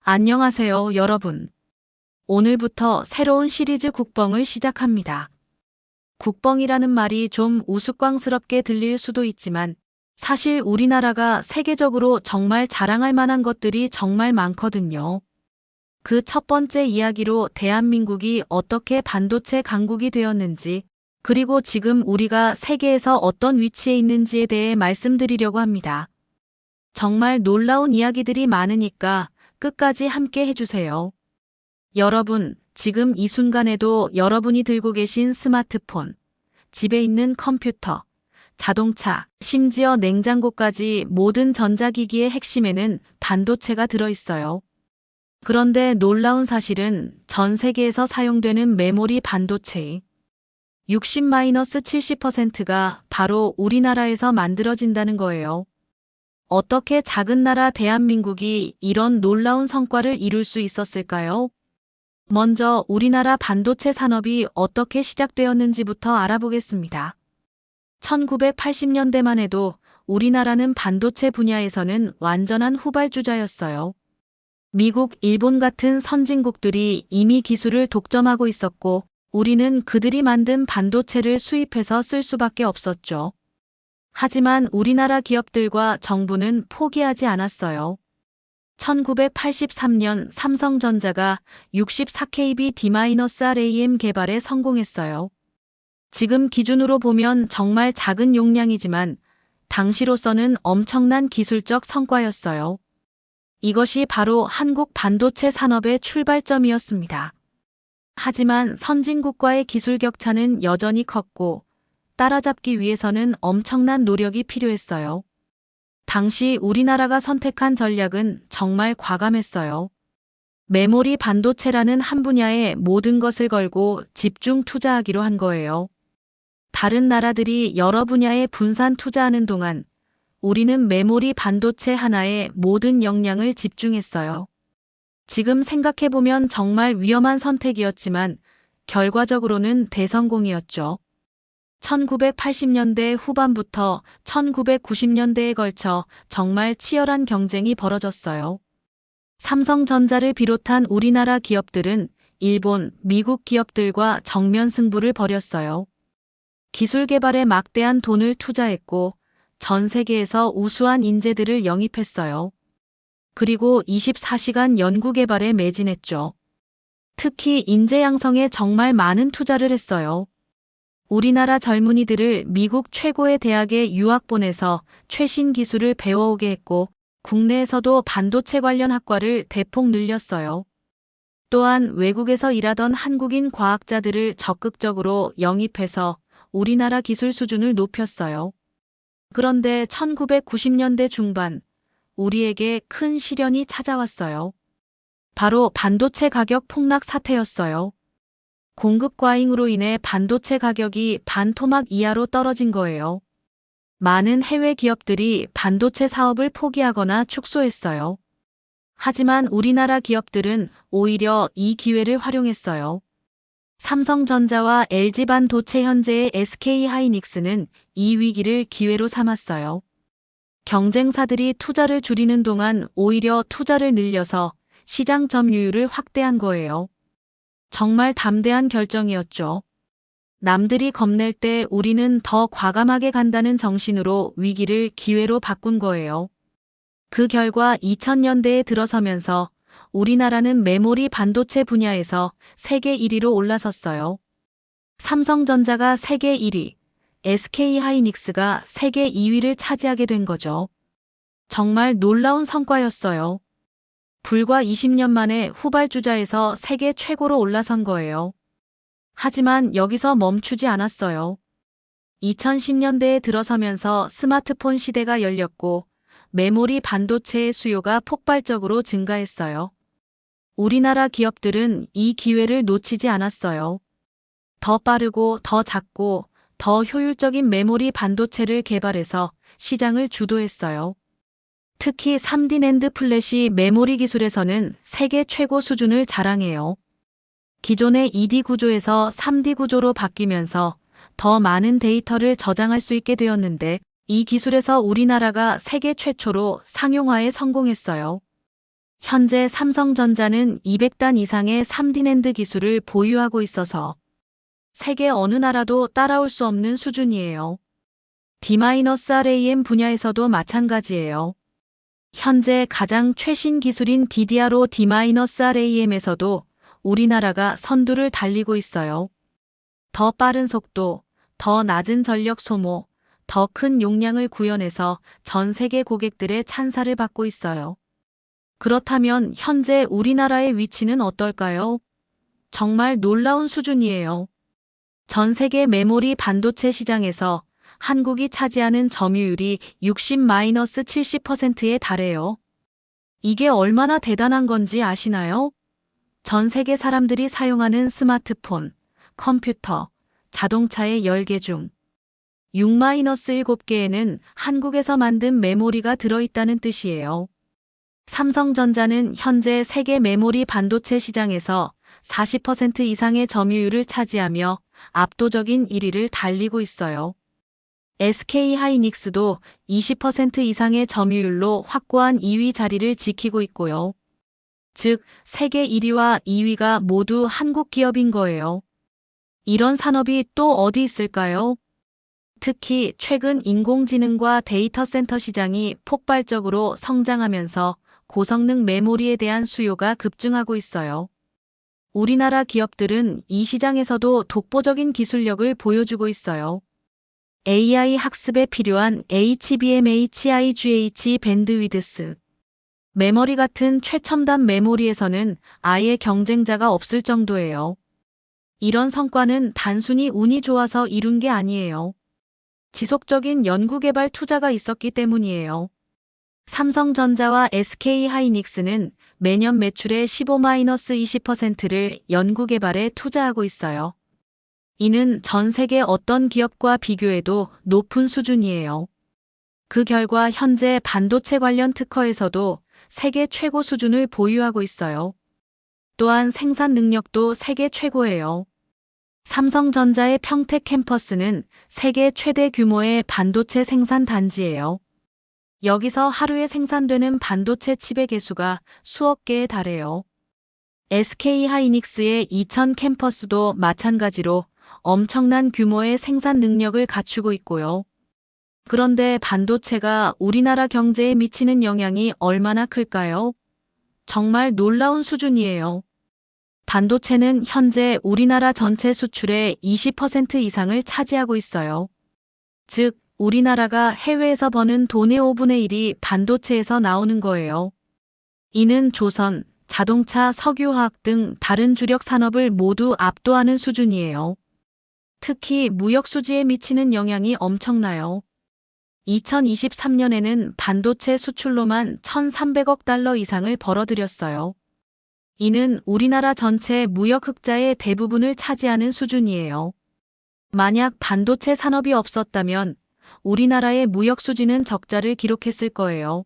안녕하세요, 여러분. 오늘부터 새로운 시리즈 국뽕을 시작합니다. 국뽕이라는 말이 좀 우스꽝스럽게 들릴 수도 있지만 사실 우리나라가 세계적으로 정말 자랑할 만한 것들이 정말 많거든요. 그 첫 번째 이야기로 대한민국이 어떻게 반도체 강국이 되었는지, 그리고 지금 우리가 세계에서 어떤 위치에 있는지에 대해 말씀드리려고 합니다. 정말 놀라운 이야기들이 많으니까 끝까지 함께 해주세요. 여러분, 지금 이 순간에도 여러분이 들고 계신 스마트폰, 집에 있는 컴퓨터, 자동차, 심지어 냉장고까지 모든 전자기기의 핵심에는 반도체가 들어있어요. 그런데 놀라운 사실은 전 세계에서 사용되는 메모리 반도체의 60-70%가 바로 우리나라에서 만들어진다는 거예요. 어떻게 작은 나라 대한민국이 이런 놀라운 성과를 이룰 수 있었을까요? 먼저 우리나라 반도체 산업이 어떻게 시작되었는지부터 알아보겠습니다. 1980년대만 해도 우리나라는 반도체 분야에서는 완전한 후발주자였어요. 미국, 일본 같은 선진국들이 이미 기술을 독점하고 있었고 우리는 그들이 만든 반도체를 수입해서 쓸 수밖에 없었죠. 하지만 우리나라 기업들과 정부는 포기하지 않았어요. 1983년 삼성전자가 64KB D-RAM 개발에 성공했어요. 지금 기준으로 보면 정말 작은 용량이지만 당시로서는 엄청난 기술적 성과였어요. 이것이 바로 한국 반도체 산업의 출발점이었습니다. 하지만 선진국과의 기술 격차는 여전히 컸고 따라잡기 위해서는 엄청난 노력이 필요했어요. 당시 우리나라가 선택한 전략은 정말 과감했어요. 메모리 반도체라는 한 분야에 모든 것을 걸고 집중 투자하기로 한 거예요. 다른 나라들이 여러 분야에 분산 투자하는 동안 우리는 메모리 반도체 하나에 모든 역량을 집중했어요. 지금 생각해보면 정말 위험한 선택이었지만 결과적으로는 대성공이었죠. 1980년대 후반부터 1990년대에 걸쳐 정말 치열한 경쟁이 벌어졌어요. 삼성전자를 비롯한 우리나라 기업들은 일본, 미국 기업들과 정면 승부를 벌였어요. 기술 개발에 막대한 돈을 투자했고 전 세계에서 우수한 인재들을 영입했어요. 그리고 24시간 연구 개발에 매진했죠. 특히 인재 양성에 정말 많은 투자를 했어요. 우리나라 젊은이들을 미국 최고의 대학에 유학 보내서 최신 기술을 배워오게 했고 국내에서도 반도체 관련 학과를 대폭 늘렸어요. 또한 외국에서 일하던 한국인 과학자들을 적극적으로 영입해서 우리나라 기술 수준을 높였어요. 그런데 1990년대 중반 우리에게 큰 시련이 찾아왔어요. 바로 반도체 가격 폭락 사태였어요. 공급 과잉으로 인해 반도체 가격이 반토막 이하로 떨어진 거예요. 많은 해외 기업들이 반도체 사업을 포기하거나 축소했어요. 하지만 우리나라 기업들은 오히려 이 기회를 활용했어요. 삼성전자와 LG반도체, 현재의 SK하이닉스는 이 위기를 기회로 삼았어요. 경쟁사들이 투자를 줄이는 동안 오히려 투자를 늘려서 시장 점유율을 확대한 거예요. 정말 담대한 결정이었죠. 남들이 겁낼 때 우리는 더 과감하게 간다는 정신으로 위기를 기회로 바꾼 거예요. 그 결과 2000년대에 들어서면서 우리나라는 메모리 반도체 분야에서 세계 1위로 올라섰어요. 삼성전자가 세계 1위, SK하이닉스가 세계 2위를 차지하게 된 거죠. 정말 놀라운 성과였어요. 불과 20년 만에 후발주자에서 세계 최고로 올라선 거예요. 하지만 여기서 멈추지 않았어요. 2010년대에 들어서면서 스마트폰 시대가 열렸고 메모리 반도체의 수요가 폭발적으로 증가했어요. 우리나라 기업들은 이 기회를 놓치지 않았어요. 더 빠르고 더 작고 더 효율적인 메모리 반도체를 개발해서 시장을 주도했어요. 특히 3D 낸드 플래시 메모리 기술에서는 세계 최고 수준을 자랑해요. 기존의 2D 구조에서 3D 구조로 바뀌면서 더 많은 데이터를 저장할 수 있게 되었는데 이 기술에서 우리나라가 세계 최초로 상용화에 성공했어요. 현재 삼성전자는 200단 이상의 3D 낸드 기술을 보유하고 있어서 세계 어느 나라도 따라올 수 없는 수준이에요. D-RAM 분야에서도 마찬가지예요. 현재 가장 최신 기술인 DDR5 D-RAM에서도 우리나라가 선두를 달리고 있어요. 더 빠른 속도, 더 낮은 전력 소모, 더 큰 용량을 구현해서 전 세계 고객들의 찬사를 받고 있어요. 그렇다면 현재 우리나라의 위치는 어떨까요? 정말 놀라운 수준이에요. 전 세계 메모리 반도체 시장에서 한국이 차지하는 점유율이 60-70%에 달해요. 이게 얼마나 대단한 건지 아시나요? 전 세계 사람들이 사용하는 스마트폰, 컴퓨터, 자동차의 10개 중 6-7개에는 한국에서 만든 메모리가 들어있다는 뜻이에요. 삼성전자는 현재 세계 메모리 반도체 시장에서 40% 이상의 점유율을 차지하며 압도적인 1위를 달리고 있어요. SK하이닉스도 20% 이상의 점유율로 확고한 2위 자리를 지키고 있고요. 즉, 세계 1위와 2위가 모두 한국 기업인 거예요. 이런 산업이 또 어디 있을까요? 특히 최근 인공지능과 데이터 센터 시장이 폭발적으로 성장하면서 고성능 메모리에 대한 수요가 급증하고 있어요. 우리나라 기업들은 이 시장에서도 독보적인 기술력을 보여주고 있어요. AI 학습에 필요한 HBM, HIGH 밴드위드스, 메모리 같은 최첨단 메모리에서는 아예 경쟁자가 없을 정도예요. 이런 성과는 단순히 운이 좋아서 이룬 게 아니에요. 지속적인 연구개발 투자가 있었기 때문이에요. 삼성전자와 SK하이닉스는 매년 매출의 15-20%를 연구개발에 투자하고 있어요. 이는 전 세계 어떤 기업과 비교해도 높은 수준이에요. 그 결과 현재 반도체 관련 특허에서도 세계 최고 수준을 보유하고 있어요. 또한 생산 능력도 세계 최고예요. 삼성전자의 평택 캠퍼스는 세계 최대 규모의 반도체 생산 단지예요. 여기서 하루에 생산되는 반도체 칩의 개수가 수억 개에 달해요. SK하이닉스의 이천 캠퍼스도 마찬가지로 엄청난 규모의 생산 능력을 갖추고 있고요. 그런데 반도체가 우리나라 경제에 미치는 영향이 얼마나 클까요? 정말 놀라운 수준이에요. 반도체는 현재 우리나라 전체 수출의 20% 이상을 차지하고 있어요. 즉, 우리나라가 해외에서 버는 돈의 5분의 1이 반도체에서 나오는 거예요. 이는 조선, 자동차, 석유화학 등 다른 주력 산업을 모두 압도하는 수준이에요. 특히 무역 수지에 미치는 영향이 엄청나요. 2023년에는 반도체 수출로만 1,300억 달러 이상을 벌어들였어요. 이는 우리나라 전체 무역 흑자의 대부분을 차지하는 수준이에요. 만약 반도체 산업이 없었다면 우리나라의 무역 수지는 적자를 기록했을 거예요.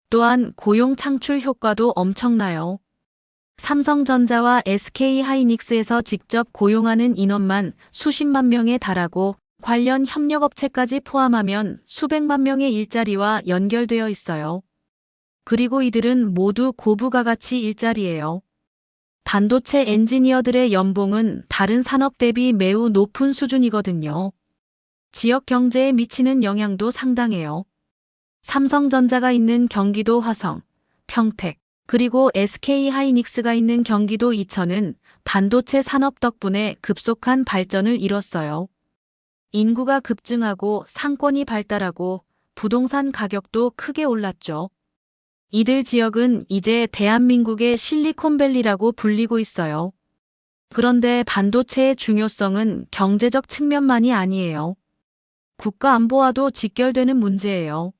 또한 고용 창출 효과도 엄청나요. 삼성전자와 SK하이닉스에서 직접 고용하는 인원만 수십만 명에 달하고 관련 협력업체까지 포함하면 수백만 명의 일자리와 연결되어 있어요. 그리고 이들은 모두 고부가가치 일자리예요. 반도체 엔지니어들의 연봉은 다른 산업 대비 매우 높은 수준이거든요. 지역 경제에 미치는 영향도 상당해요. 삼성전자가 있는 경기도 화성, 평택, 그리고 SK하이닉스가 있는 경기도 이천은 반도체 산업 덕분에 급속한 발전을 이뤘어요. 인구가 급증하고 상권이 발달하고 부동산 가격도 크게 올랐죠. 이들 지역은 이제 대한민국의 실리콘밸리라고 불리고 있어요. 그런데 반도체의 중요성은 경제적 측면만이 아니에요. 국가 안보와도 직결되는 문제예요.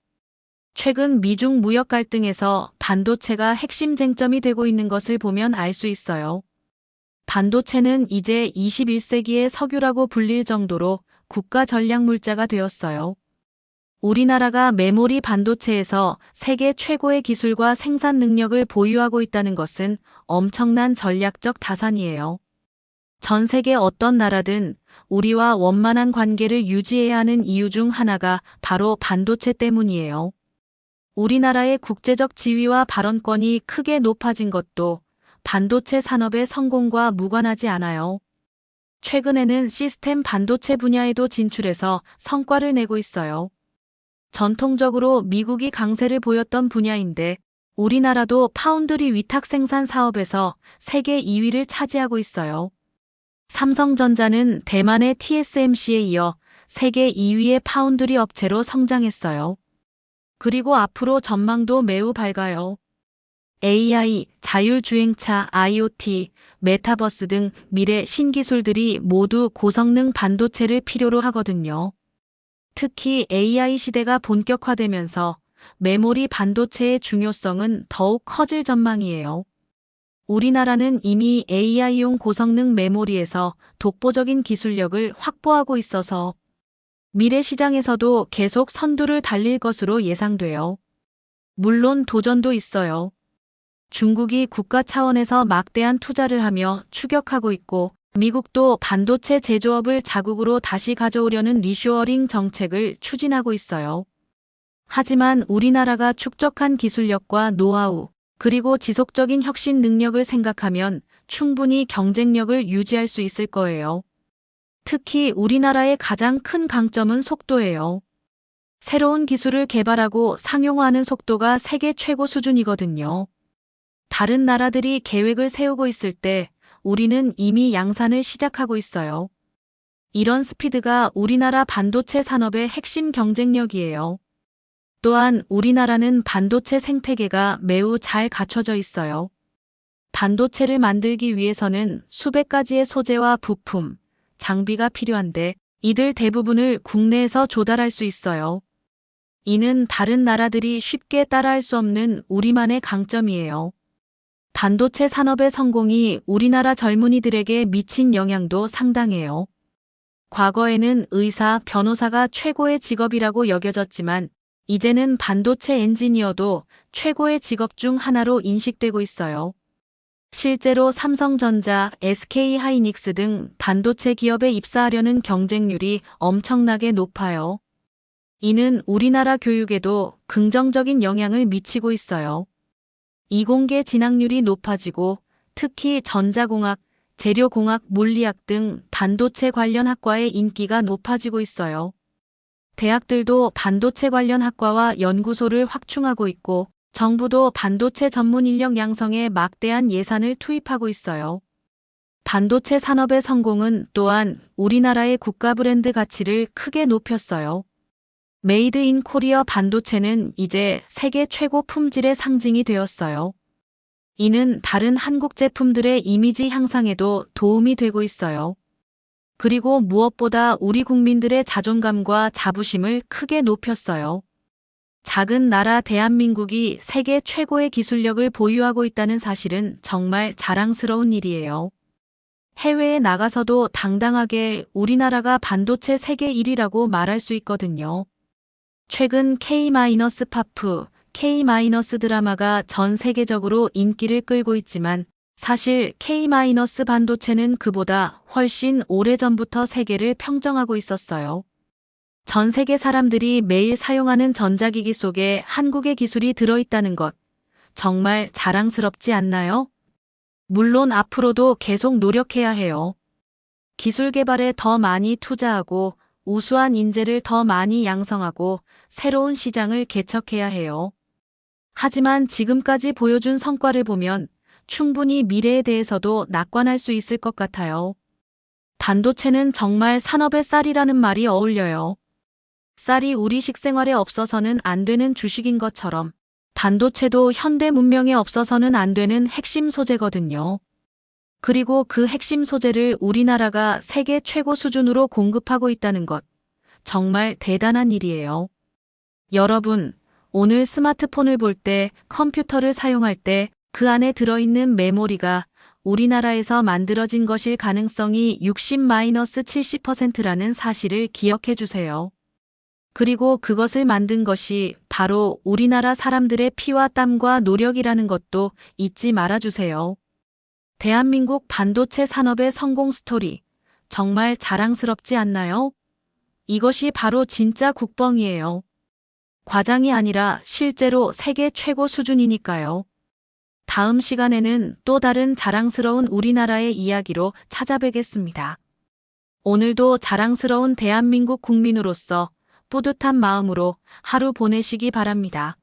최근 미중 무역 갈등에서 반도체가 핵심 쟁점이 되고 있는 것을 보면 알 수 있어요. 반도체는 이제 21세기의 석유라고 불릴 정도로 국가 전략 물자가 되었어요. 우리나라가 메모리 반도체에서 세계 최고의 기술과 생산 능력을 보유하고 있다는 것은 엄청난 전략적 자산이에요. 전 세계 어떤 나라든 우리와 원만한 관계를 유지해야 하는 이유 중 하나가 바로 반도체 때문이에요. 우리나라의 국제적 지위와 발언권이 크게 높아진 것도 반도체 산업의 성공과 무관하지 않아요. 최근에는 시스템 반도체 분야에도 진출해서 성과를 내고 있어요. 전통적으로 미국이 강세를 보였던 분야인데 우리나라도 파운드리 위탁 생산 사업에서 세계 2위를 차지하고 있어요. 삼성전자는 대만의 TSMC에 이어 세계 2위의 파운드리 업체로 성장했어요. 그리고 앞으로 전망도 매우 밝아요. AI, 자율주행차, IoT, 메타버스 등 미래 신기술들이 모두 고성능 반도체를 필요로 하거든요. 특히 AI 시대가 본격화되면서 메모리 반도체의 중요성은 더욱 커질 전망이에요. 우리나라는 이미 AI용 고성능 메모리에서 독보적인 기술력을 확보하고 있어서 미래 시장에서도 계속 선두를 달릴 것으로 예상돼요. 물론 도전도 있어요. 중국이 국가 차원에서 막대한 투자를 하며 추격하고 있고 미국도 반도체 제조업을 자국으로 다시 가져오려는 리쇼어링 정책을 추진하고 있어요. 하지만 우리나라가 축적한 기술력과 노하우, 그리고 지속적인 혁신 능력을 생각하면 충분히 경쟁력을 유지할 수 있을 거예요. 특히 우리나라의 가장 큰 강점은 속도예요. 새로운 기술을 개발하고 상용화하는 속도가 세계 최고 수준이거든요. 다른 나라들이 계획을 세우고 있을 때 우리는 이미 양산을 시작하고 있어요. 이런 스피드가 우리나라 반도체 산업의 핵심 경쟁력이에요. 또한 우리나라는 반도체 생태계가 매우 잘 갖춰져 있어요. 반도체를 만들기 위해서는 수백 가지의 소재와 부품, 장비가 필요한데 이들 대부분을 국내에서 조달할 수 있어요. 이는 다른 나라들이 쉽게 따라할 수 없는 우리만의 강점이에요. 반도체 산업의 성공이 우리나라 젊은이들에게 미친 영향도 상당해요. 과거에는 의사, 변호사가 최고의 직업이라고 여겨졌지만 이제는 반도체 엔지니어도 최고의 직업 중 하나로 인식되고 있어요. 실제로 삼성전자, SK하이닉스 등 반도체 기업에 입사하려는 경쟁률이 엄청나게 높아요. 이는 우리나라 교육에도 긍정적인 영향을 미치고 있어요. 이공계 진학률이 높아지고 특히 전자공학, 재료공학, 물리학 등 반도체 관련 학과의 인기가 높아지고 있어요. 대학들도 반도체 관련 학과와 연구소를 확충하고 있고 정부도 반도체 전문 인력 양성에 막대한 예산을 투입하고 있어요. 반도체 산업의 성공은 또한 우리나라의 국가 브랜드 가치를 크게 높였어요. 메이드 인 코리아 반도체는 이제 세계 최고 품질의 상징이 되었어요. 이는 다른 한국 제품들의 이미지 향상에도 도움이 되고 있어요. 그리고 무엇보다 우리 국민들의 자존감과 자부심을 크게 높였어요. 작은 나라 대한민국이 세계 최고의 기술력을 보유하고 있다는 사실은 정말 자랑스러운 일이에요. 해외에 나가서도 당당하게 우리나라가 반도체 세계 1위라고 말할 수 있거든요. 최근 K-파프, K- 드라마가 전 세계적으로 인기를 끌고 있지만 사실 K- 반도체는 그보다 훨씬 오래전부터 세계를 평정하고 있었어요. 전 세계 사람들이 매일 사용하는 전자기기 속에 한국의 기술이 들어있다는 것, 정말 자랑스럽지 않나요? 물론 앞으로도 계속 노력해야 해요. 기술 개발에 더 많이 투자하고 우수한 인재를 더 많이 양성하고 새로운 시장을 개척해야 해요. 하지만 지금까지 보여준 성과를 보면 충분히 미래에 대해서도 낙관할 수 있을 것 같아요. 반도체는 정말 산업의 쌀이라는 말이 어울려요. 쌀이 우리 식생활에 없어서는 안 되는 주식인 것처럼 반도체도 현대 문명에 없어서는 안 되는 핵심 소재거든요. 그리고 그 핵심 소재를 우리나라가 세계 최고 수준으로 공급하고 있다는 것, 정말 대단한 일이에요. 여러분, 오늘 스마트폰을 볼 때, 컴퓨터를 사용할 때 그 안에 들어있는 메모리가 우리나라에서 만들어진 것일 가능성이 60-70%라는 사실을 기억해 주세요. 그리고 그것을 만든 것이 바로 우리나라 사람들의 피와 땀과 노력이라는 것도 잊지 말아주세요. 대한민국 반도체 산업의 성공 스토리, 정말 자랑스럽지 않나요? 이것이 바로 진짜 국뽕이에요. 과장이 아니라 실제로 세계 최고 수준이니까요. 다음 시간에는 또 다른 자랑스러운 우리나라의 이야기로 찾아뵙겠습니다. 오늘도 자랑스러운 대한민국 국민으로서 뿌듯한 마음으로 하루 보내시기 바랍니다.